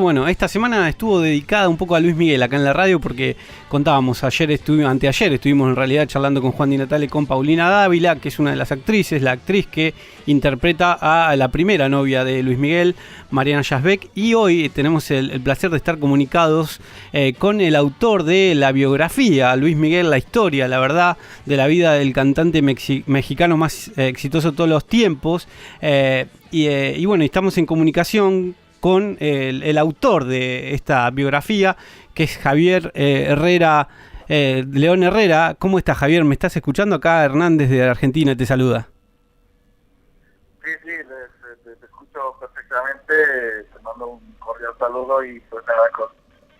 Bueno, esta semana estuvo dedicada un poco a Luis Miguel acá en la radio porque contábamos, anteayer estuvimos en realidad charlando con Juan Di Natale y con Paulina Dávila, que es una de las actrices, la actriz que interpreta a la primera novia de Luis Miguel, Mariana Yazbek, y hoy tenemos el placer de estar comunicados con el autor de la biografía, Luis Miguel, la historia, la verdad, de la vida del cantante mexicano más exitoso de todos los tiempos, y bueno, estamos en comunicación con el autor de esta biografía, que es Javier Herrera, León Herrera. ¿Cómo estás, Javier? ¿Me estás escuchando? Acá Hernández de Argentina te saluda. Sí, te escucho perfectamente, te mando un cordial saludo y pues nada,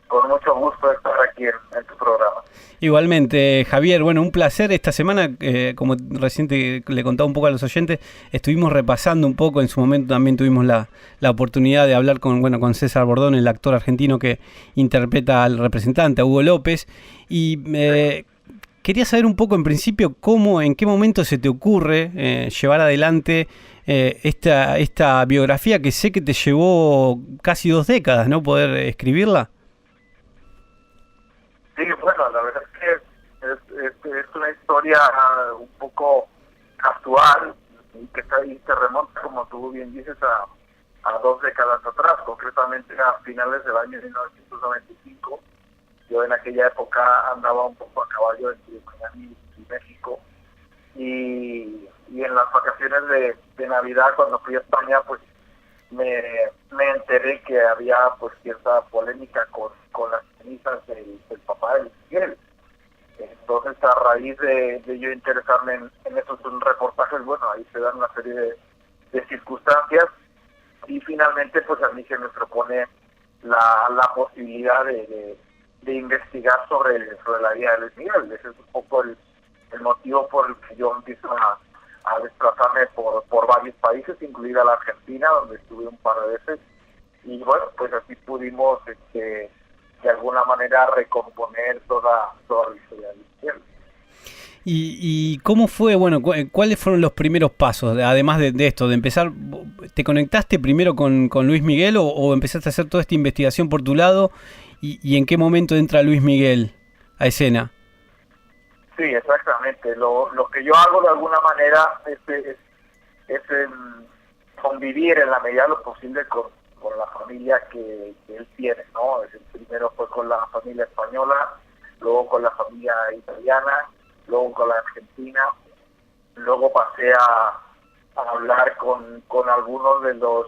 con mucho gusto estar aquí en tu programa. Igualmente, Javier, bueno, un placer. Esta semana, como recién le contaba un poco a los oyentes, estuvimos repasando un poco, en su momento también tuvimos la oportunidad de hablar con César Bordón, el actor argentino que interpreta al representante, a Hugo López, y quería saber un poco en principio en qué momento se te ocurre llevar adelante esta biografía que sé que te llevó casi 2 décadas, ¿no? Poder escribirla. Sí, bueno, la verdad es que es una historia un poco actual y que se remonta, como tú bien dices, a 2 décadas atrás, concretamente a finales del año 1995. Yo en aquella época andaba un poco a caballo entre Miami y México, y en las vacaciones de Navidad, cuando fui a España, pues me enteré que había pues cierta polémica con las cenizas del papá de Luis Miguel. Entonces, a raíz de yo interesarme en esos reportajes, bueno, ahí se dan una serie de circunstancias, y finalmente pues a mí se me propone la posibilidad de investigar sobre la vida de Luis Miguel. Ese es un poco el motivo por el que yo empiezo a desplazarme por varios países, incluida la Argentina, donde estuve un par de veces, y bueno, pues así pudimos de alguna manera recomponer toda la historia de Luis Miguel. ¿Y cómo fue, bueno, cuáles fueron los primeros pasos, además de esto, de empezar? ¿Te conectaste primero con Luis Miguel o empezaste a hacer toda esta investigación por tu lado? ¿Y en qué momento entra Luis Miguel a escena? Sí, exactamente. Lo que yo hago de alguna manera es convivir en la medida de lo posible con la familia que él tiene, ¿no? Primero fue con la familia española, luego con la familia italiana, luego con la argentina, luego pasé a hablar con algunos de los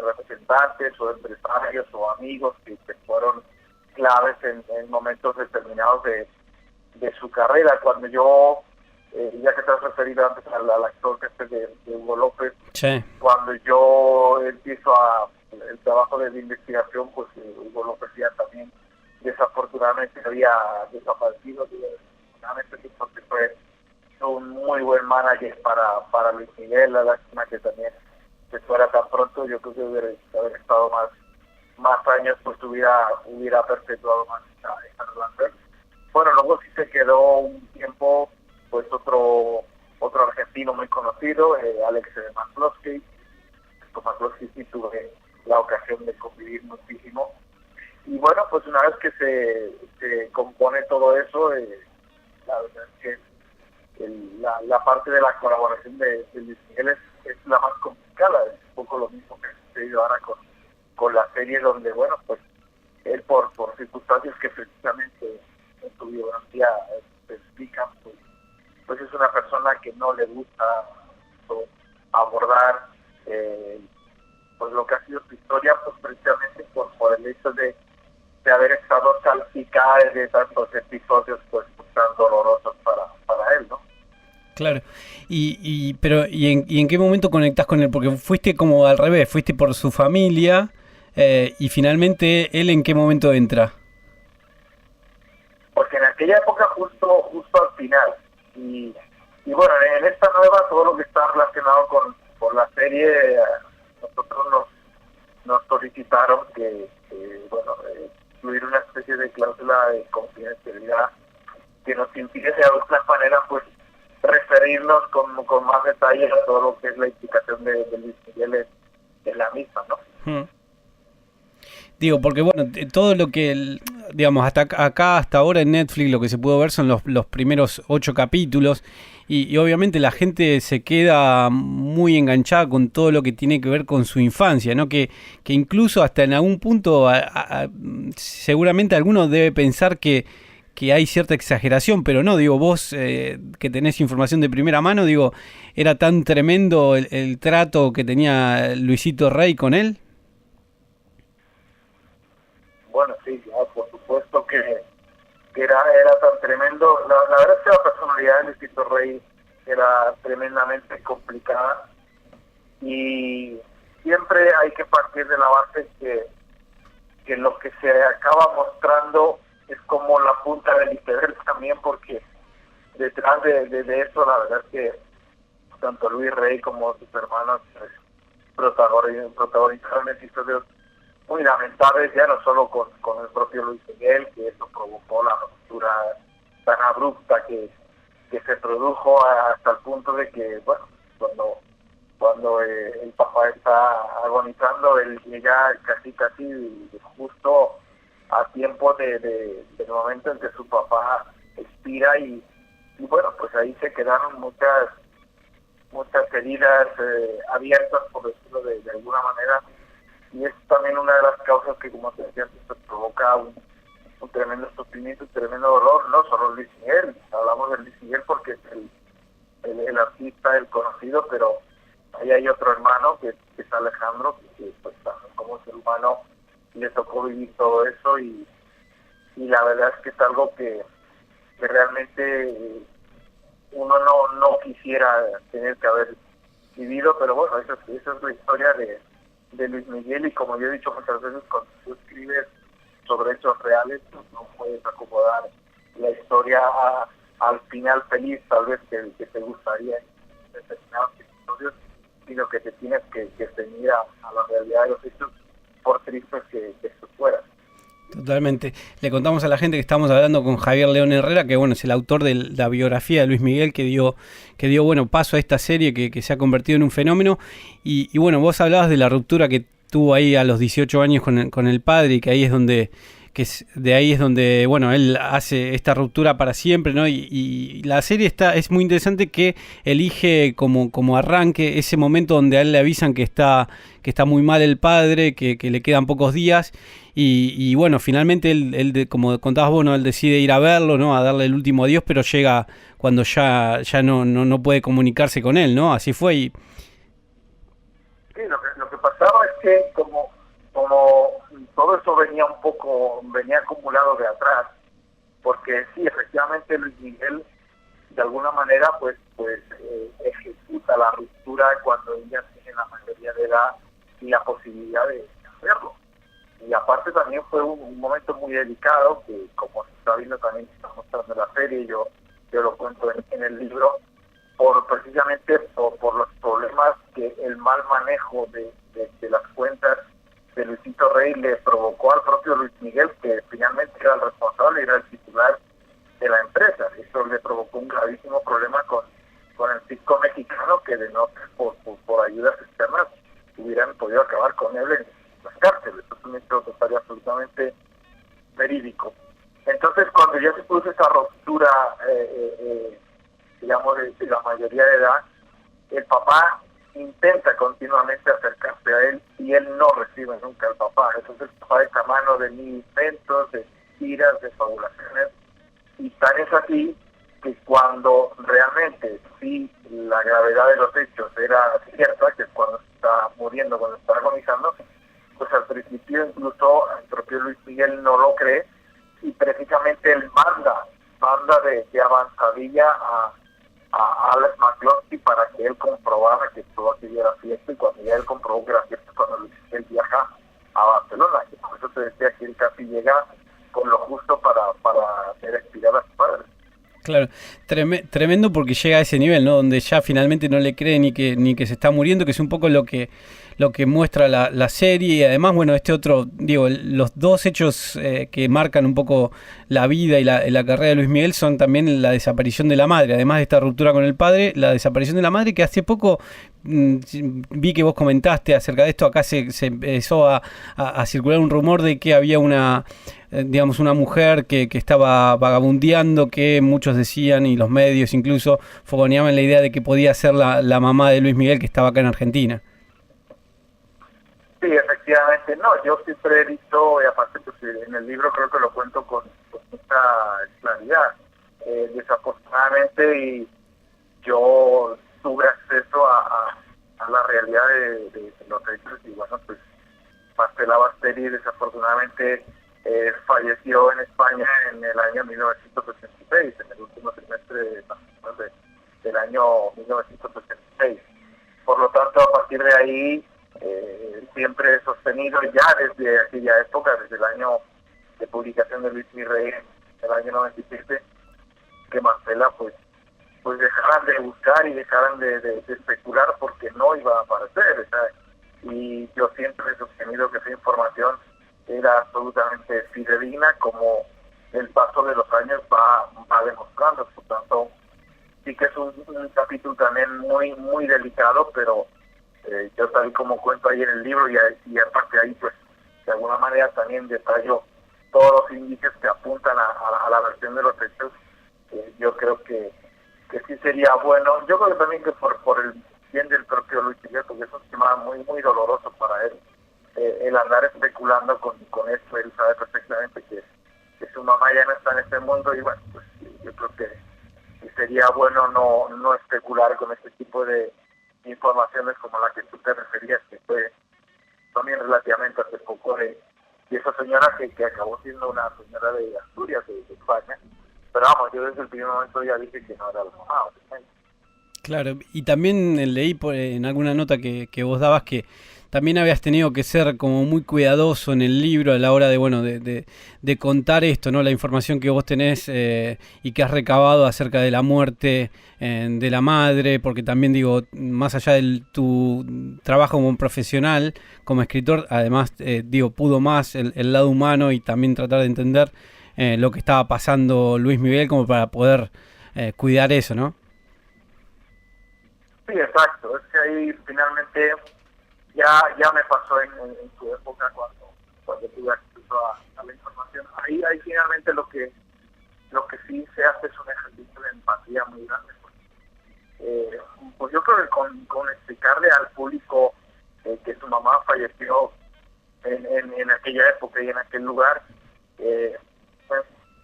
representantes o empresarios o amigos que fueron claves en momentos determinados de su carrera. Cuando yo, ya que te has referido antes al actor que es de Hugo López, sí. Cuando yo empiezo el trabajo de investigación, pues Hugo López ya también desafortunadamente había desaparecido, desafortunadamente, porque fue un muy buen manager para Luis Miguel. La lástima que también se fuera tan pronto. Yo creo que haber estado más años, pues hubiera perpetuado más esa relación. Bueno, luego sí se quedó un tiempo pues otro argentino muy conocido, Alex McCloskey. Con McCloskey sí tuve la ocasión de convivir muchísimo. Y bueno, pues una vez que se compone todo eso, la verdad es que la parte de la colaboración de Luis Miguel es la más complicada. Es un poco lo mismo que ha sucedido ahora con la serie, donde, bueno, pues él por circunstancias que precisamente en su biografía se explican, pues es una persona que no le gusta abordar pues lo que ha sido su historia, pues precisamente por el hecho de haber estado salpicada de tantos episodios pues tan dolorosos para él, ¿no? Claro. Pero ¿en qué momento conectás con él? Porque fuiste como al revés, fuiste por su familia, y finalmente él ¿en qué momento entra? Porque en aquella época justo al final, y bueno, en esta nueva todo lo que está relacionado con la serie, nosotros nos solicitaron que incluir una especie de cláusula de confidencialidad que nos impide de alguna manera pues referirnos con más detalle a todo lo que es la implicación de Luis Miguel en la misma, ¿no? Digo, porque bueno, todo lo que, digamos, hasta ahora en Netflix lo que se pudo ver son los primeros 8 capítulos y obviamente la gente se queda muy enganchada con todo lo que tiene que ver con su infancia, ¿no? Que incluso hasta en algún punto seguramente alguno debe pensar que hay cierta exageración, pero no, digo, vos que tenés información de primera mano, digo, ¿era tan tremendo el trato que tenía Luisito Rey con él? Bueno, sí, ya, por supuesto que era tan tremendo. La verdad es que la personalidad de Luisito Rey era tremendamente complicada y siempre hay que partir de la base que lo que se acaba mostrando es como la punta del iceberg también, porque detrás de eso la verdad es que tanto Luis Rey como sus hermanos protagonizaron episodios muy lamentables, ya no solo con el propio Luis Miguel, que eso provocó la ruptura tan abrupta que se produjo hasta el punto de que, bueno, cuando el papá está agonizando, él llega casi justo a tiempo del momento en que su papá expira y bueno, pues ahí se quedaron muchas heridas abiertas, por decirlo de alguna manera, y es también una de las causas que, como te decía, pues, provoca un tremendo sufrimiento, un tremendo dolor. No solo Luis Miguel, hablamos de Luis Miguel porque es el artista, el conocido, pero ahí hay otro hermano que es Alejandro, que pues como ser humano le tocó vivir todo eso y la verdad es que es algo que realmente uno no quisiera tener que haber vivido, pero bueno, esa es la historia de Luis Miguel, y como yo he dicho muchas veces, cuando tú escribes sobre hechos reales, pues no puedes acomodar la historia al final feliz, tal vez que te gustaría en determinados episodios, sino que te tienes que ceñir a la realidad de los hechos, por tristes que esto fuera. Totalmente. Le contamos a la gente que estamos hablando con Javier León Herrera, que bueno, es el autor de la biografía de Luis Miguel, que dio bueno, paso a esta serie que se ha convertido en un fenómeno. Y bueno, vos hablabas de la ruptura que tuvo ahí a los 18 años con el padre, y que ahí es donde bueno, él hace esta ruptura para siempre, ¿no? Y la serie es muy interesante, que elige como arranque ese momento donde a él le avisan que está muy mal el padre, que le quedan pocos días, y bueno, finalmente él como contabas vos, ¿no? Él decide ir a verlo, ¿no? A darle el último adiós, pero llega cuando ya no puede comunicarse con él, ¿no? Así fue. Sí, lo que pasaba es que como todo eso venía acumulado de atrás, porque sí, efectivamente Luis Miguel de alguna manera pues ejecuta la ruptura cuando ella tiene la mayoría de edad y la posibilidad de hacerlo. Y aparte también fue un momento muy delicado, que como se está viendo también, está mostrando en la serie, yo lo cuento en el libro, precisamente por los problemas que el mal manejo de las cuentas de Luisito Rey le provocó al propio Luis Miguel, que finalmente era el responsable, era el titular de la empresa. Eso le provocó un gravísimo problema con el fisco mexicano, que de no por ayudas externas hubieran podido acabar con él en las cárceles. Eso es un hecho total absolutamente verídico. Entonces, cuando ya se produce esa ruptura, digamos, de la mayoría de edad, el papá intenta continuamente acercarse a él y él no recibe nunca al papá. Entonces el papá está a mano de mil inventos, de mentiras, de fabulaciones, y tan es así que cuando realmente sí la gravedad de los hechos era cierta, que es cuando se está muriendo, cuando está agonizando, pues al principio incluso el propio Luis Miguel no lo cree, y precisamente él manda de avanzadilla a Alex McCluskey para que él comprobara que todo aquello era cierto, y cuando ya él comprobó que era cierto, cuando Luis Miguel viaja a Barcelona, que por eso se decía que él casi llega con lo justo para hacer expirar a su padre. Claro, tremendo, porque llega a ese nivel, ¿no? Donde ya finalmente no le cree ni que se está muriendo, que es un poco lo que lo que muestra la serie, y además, bueno, este otro, digo, los dos hechos que marcan un poco la vida y la carrera de Luis Miguel son también la desaparición de la madre, además de esta ruptura con el padre, la desaparición de la madre, que hace poco vi que vos comentaste acerca de esto. Acá se empezó a circular un rumor de que había digamos, una mujer que estaba vagabundeando, que muchos decían, y los medios incluso fogoneaban la idea de que podía ser la mamá de Luis Miguel, que estaba acá en Argentina. Sí, efectivamente, no, yo siempre he visto, y aparte pues en el libro creo que lo cuento con mucha claridad. Desafortunadamente, y yo tuve acceso a la realidad de los hechos, y bueno, pues Marcela Basteri desafortunadamente falleció en España en el año 1986, en el último trimestre del año 1986. Por lo tanto, a partir de ahí, siempre he sostenido ya desde aquella época, desde el año de publicación de Luis Miguel, el año 97, que Marcela pues dejaran de buscar y dejaran de especular, porque no iba a aparecer, ¿sabes? Y yo siempre he sostenido que esa información era absolutamente fidedigna, como el paso de los años va demostrando. Por tanto, sí que es un capítulo también muy delicado, pero yo, tal y como cuento ahí en el libro, y aparte ahí pues de alguna manera también detallo todos los indicios que apuntan a la versión de los hechos. Yo creo que sí sería bueno. Yo creo que también que por el bien del propio Luis Miguel, porque es un tema muy doloroso para él, el andar especulando con esto. Él sabe perfectamente que su mamá ya no está en este mundo, y bueno, pues yo creo que sería bueno no especular con este tipo de informaciones como la que tú te referías, que fue también relativamente hace poco, de esa señora que acabó siendo una señora de Asturias, de España. Pero vamos, yo desde el primer momento ya dije que no era la mamá. Claro, y también leí en alguna nota que vos dabas que también habías tenido que ser como muy cuidadoso en el libro a la hora de, bueno, de contar esto, ¿no? La información que vos tenés y que has recabado acerca de la muerte de la madre, porque también, digo, más allá de tu trabajo como profesional, como escritor, además, digo, pudo más el lado humano y también tratar de entender lo que estaba pasando Luis Miguel, como para poder cuidar eso, ¿no? Sí, exacto. Es que ahí finalmente ya me pasó en su época, cuando tuve acceso a la información. Ahí finalmente lo que sí se hace es un ejercicio de empatía muy grande. Pues yo creo que con explicarle al público que su mamá falleció en aquella época y en aquel lugar, pues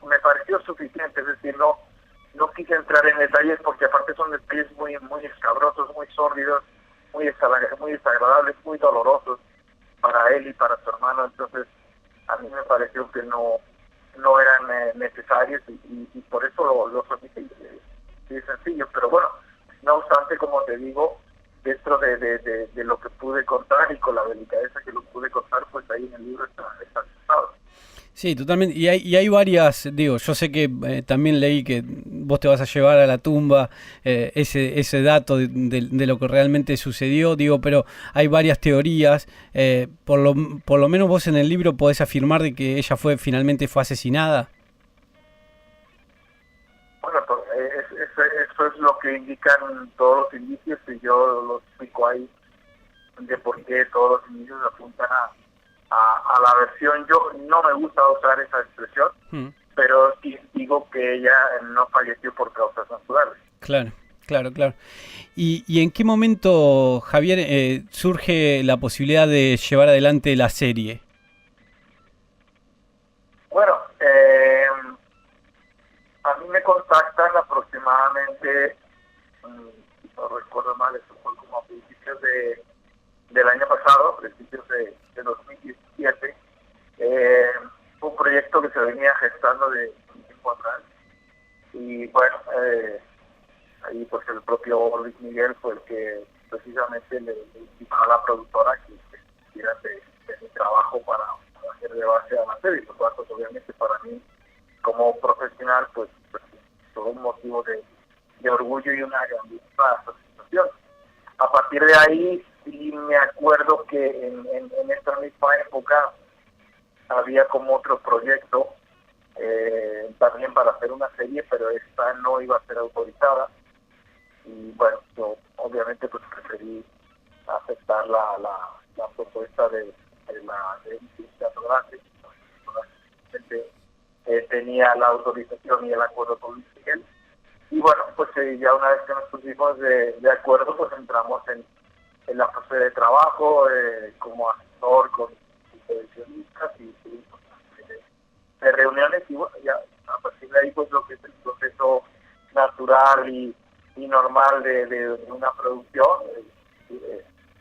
me pareció suficiente. Es decir, no quise entrar en detalles, porque aparte son detalles muy escabrosos, muy sórdidos, muy desagradables, muy dolorosos para él y para su hermano. Entonces a mí me pareció que no eran necesarios, y por eso lo solicité. Sí, es sencillo, pero bueno, no obstante, como te digo, dentro de lo que pude contar y con la delicadeza que lo pude contar, pues ahí en el libro está asustado. Sí, totalmente. Y hay varias, digo, yo sé que también leí que vos te vas a llevar a la tumba ese dato de lo que realmente sucedió, digo, pero hay varias teorías. Por lo menos vos en el libro podés afirmar de que ella finalmente fue asesinada. Bueno, pues, eso es lo que indican todos los indicios, y yo lo explico ahí, de por qué todos los indicios apuntan a la versión. Yo no me gusta usar esa expresión, pero sí digo que ella no falleció por causas naturales. Claro. ¿Y en qué momento, Javier, surge la posibilidad de llevar adelante la serie? Bueno, a mí me contactan aproximadamente, si no recuerdo mal, eso fue como a principios del año pasado, principios de 2017, un proyecto que se venía gestando de tiempo atrás. Y bueno, ahí pues el propio Luis Miguel fue el que precisamente le indicó a la productora que hiciera de mi trabajo para hacer de base a la serie, lo cual pues obviamente para mí como profesional pues todo un motivo de orgullo y una grandísima satisfacción. A partir de ahí sí me acuerdo que en esta misma época había como otro proyecto también para hacer una serie, pero esta no iba a ser autorizada. Y bueno, yo obviamente pues preferí aceptar la propuesta de Teatro Grande. Tenía la autorización y el acuerdo con Luis Miguel. Y bueno, pues ya una vez que nos pusimos de acuerdo, pues entramos en la fase de trabajo como asesor con televisionistas y de reuniones, y bueno, ya a partir de ahí pues lo que es el proceso natural y normal de una producción,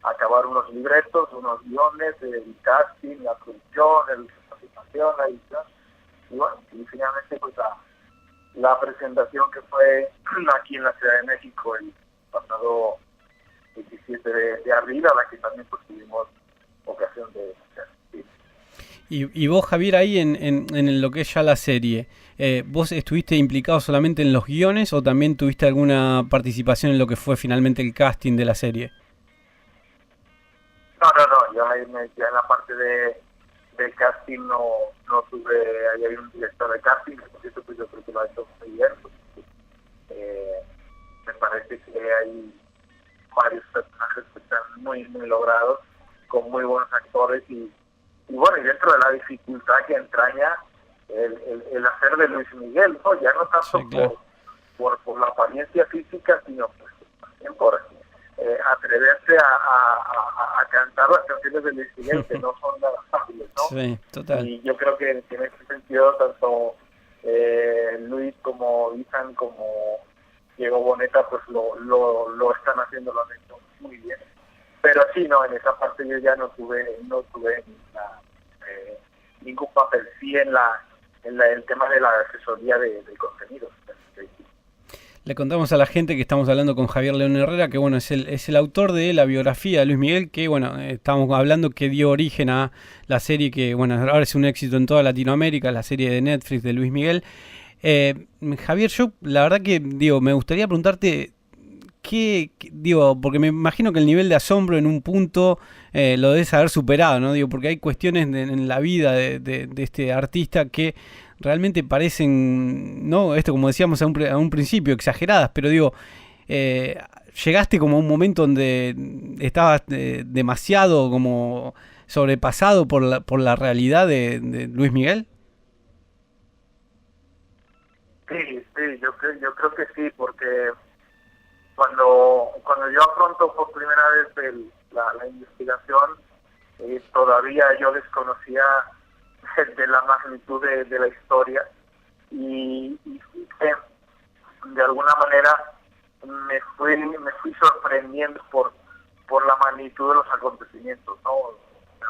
acabar unos libretos, unos guiones, el casting, la producción, la participación, la edición, y bueno, y finalmente pues la presentación que fue aquí en la Ciudad de México el pasado 17 de abril, a la que también pues tuvimos ocasión de asistir. Y vos, Javier, ahí en lo que es ya la serie, ¿vos estuviste implicado solamente en los guiones o también tuviste alguna participación en lo que fue finalmente el casting de la serie? No, ya en la parte de casting no tuve, ahí hay un director de casting, que por cierto pues yo creo que lo ha hecho muy bien. Me parece que hay varios personajes que están muy logrados, con muy buenos actores y bueno, y dentro de la dificultad que entraña el hacer de Luis Miguel, ¿no? Ya no tanto sí, claro, por la apariencia física, sino pues, también por atreverse a cantar las canciones de Luis Miguel, que no son nada fáciles, ¿no? Sí, total. Y yo creo que en ese sentido, tanto Luis como Ethan como Diego Boneta, pues lo están haciendo, lo han hecho muy bien. Pero sí, no, en esa parte yo ya no tuve ningún papel, sí en el tema de la asesoría de contenidos. Le contamos a la gente que estamos hablando con Javier León Herrera, que bueno, es el autor de la biografía de Luis Miguel, que bueno, estábamos hablando que dio origen a la serie que bueno, ahora es un éxito en toda Latinoamérica, la serie de Netflix de Luis Miguel. Javier, yo la verdad que digo, me gustaría preguntarte digo, porque me imagino que el nivel de asombro en un punto lo debes haber superado, ¿no? Digo, porque hay cuestiones en la vida de este artista que realmente parecen, ¿no? Esto como decíamos a un principio, exageradas, pero digo, llegaste como a un momento donde estabas demasiado como sobrepasado por la realidad de Luis Miguel. Sí, yo creo que sí, porque cuando yo afronto por primera vez la investigación, todavía yo desconocía de la magnitud de la historia y de alguna manera me fui sorprendiendo por la magnitud de los acontecimientos, ¿no?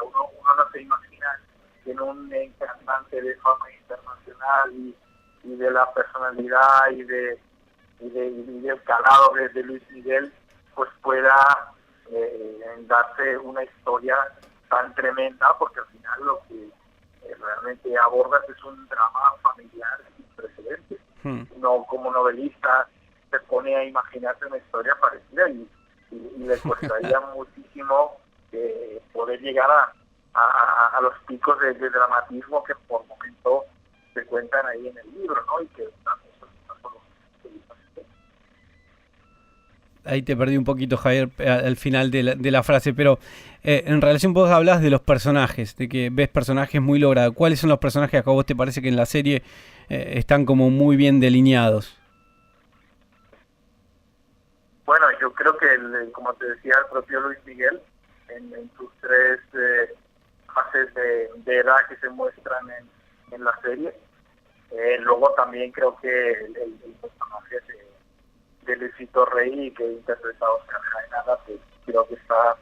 Uno no se imagina que en un cantante de fama internacional y de la personalidad y del calado de Luis Miguel pues pueda darse una historia tan tremenda, porque al final lo que realmente abordas es un drama familiar sin precedentes. No, como novelista se pone a imaginarse una historia parecida y le costaría muchísimo poder llegar a los picos de dramatismo que por momento se cuentan ahí en el libro, ¿no? Y que también son ahí te perdí un poquito, Javier, al final de la frase, pero en relación vos hablas de los personajes, de que ves personajes muy logrados. ¿Cuáles son los personajes que a vos te parece que en la serie están como muy bien delineados? Bueno, yo creo que, como te decía, el propio Luis Miguel, en sus tres fases de edad que se muestran en la serie, luego también creo que el personaje de Luisito Rey, que interpreta a Oscar Jaenada, pues creo que está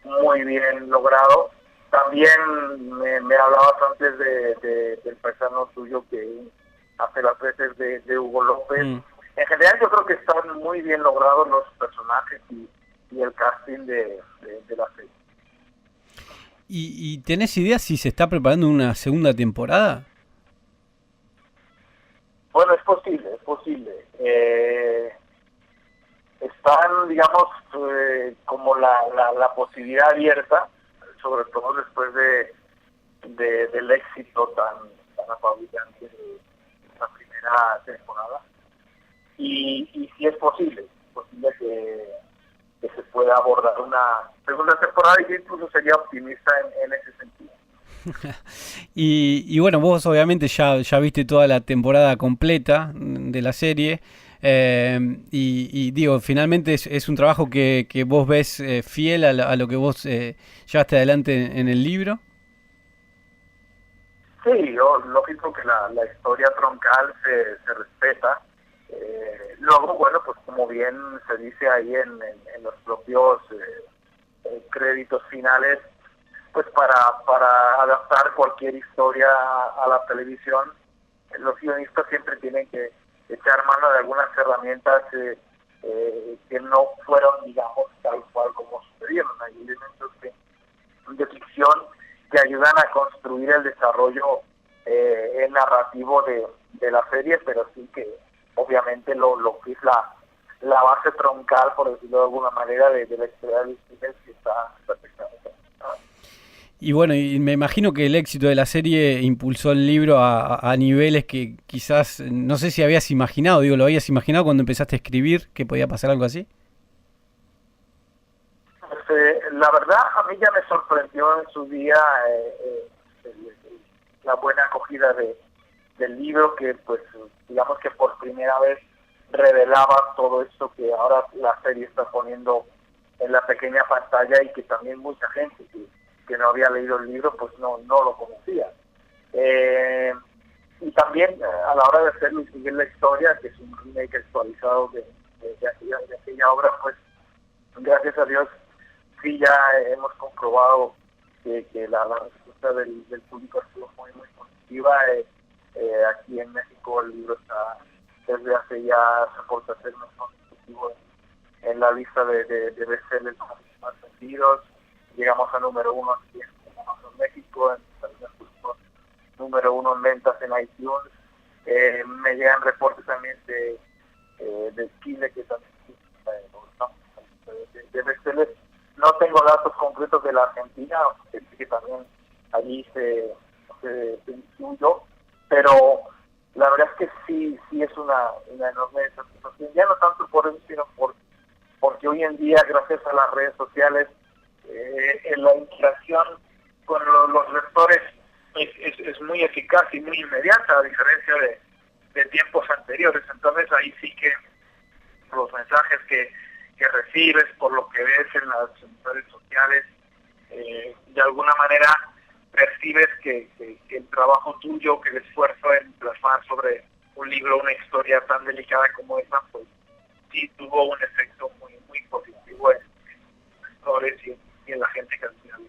muy bien logrado. También me hablabas antes del paisano tuyo que hace las veces de Hugo López. En general yo creo que están muy bien logrados los personajes y el casting de la serie. ¿Y tenés idea si se está preparando una segunda temporada? Bueno, es posible. están, digamos, como la posibilidad abierta, sobre todo después del éxito tan apabullante de la primera temporada. Y si es posible que se pueda abordar una segunda temporada, y incluso sería optimista en ese sentido. Y bueno, vos obviamente ya viste toda la temporada completa de la serie. Y digo, finalmente es un trabajo que vos ves fiel a lo que vos llevaste adelante en el libro. Sí, lógico que la historia troncal se respeta. Luego, bueno, pues como bien se dice ahí en los propios créditos finales, pues para adaptar cualquier historia a la televisión, los guionistas siempre tienen que echar mano de algunas herramientas que no fueron, digamos, tal cual como sucedieron. Hay elementos de ficción que ayudan a construir el desarrollo narrativo de la serie, pero sí que obviamente lo que es la base troncal, por decirlo de alguna manera, de la historia de Steven, que está perfectamente. Y bueno, y me imagino que el éxito de la serie impulsó el libro a niveles que quizás, no sé si habías imaginado, digo, ¿lo habías imaginado cuando empezaste a escribir que podía pasar algo así? Pues, la verdad, a mí ya me sorprendió en su día la buena acogida del libro, que pues digamos que por primera vez revelaba todo esto que ahora la serie está poniendo en la pequeña pantalla, y que también mucha gente que no había leído el libro pues no lo conocía. Y también a la hora de hacerlo y seguir la historia, que es un remake actualizado de aquella obra, pues gracias a Dios sí ya hemos comprobado que la respuesta del público ha sido muy positiva. Aquí en México el libro está desde hace ya, se porta ser más positivo en la lista de bestsellers más vendidos. Llegamos a número 1 aquí en Amazon México, número 1 en ventas en iTunes. Me llegan reportes también de Chile, que también de bestsellers. No tengo datos concretos de la Argentina, que también allí se incluyó, pero la verdad es que sí es una enorme satisfacción, ya no tanto por eso, sino porque hoy en día, gracias a las redes sociales, en la interacción con los lectores es muy eficaz y muy inmediata, a diferencia de tiempos anteriores. Entonces ahí sí que los mensajes que recibes, por lo que ves en las redes sociales, de alguna manera percibes que el trabajo tuyo, que el esfuerzo en plasmar sobre un libro una historia tan delicada como esa, pues sí tuvo un efecto muy positivo en los lectores y en la gente que al final.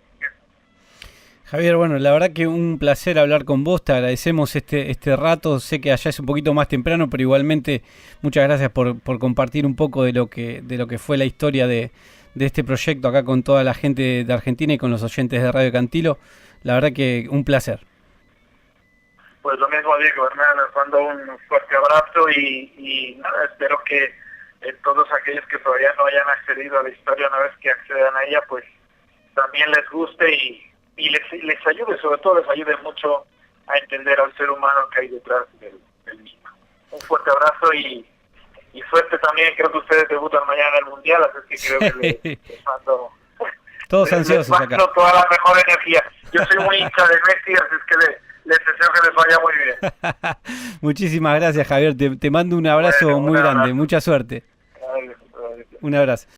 Javier, bueno, la verdad que un placer hablar con vos, te agradecemos este rato, sé que allá es un poquito más temprano, pero igualmente muchas gracias por compartir un poco de lo que fue la historia de este proyecto acá con toda la gente de Argentina y con los oyentes de Radio Cantilo. La verdad que un placer. Pues lo mismo digo, Hernán, les mando un fuerte abrazo y nada, espero que todos aquellos que todavía no hayan accedido a la historia, una vez que accedan a ella, pues también les guste y les ayude, sobre todo les ayude mucho a entender al ser humano que hay detrás del mismo. Un fuerte abrazo y suerte también. Creo que ustedes debutan mañana en el Mundial, así que creo que les mando todos ansiosos les mando acá. Toda la mejor energía. Yo soy muy hincha de Messi, así es que les deseo que les vaya muy bien. Muchísimas gracias, Javier, te mando un abrazo muy grande, mucha suerte. Un abrazo.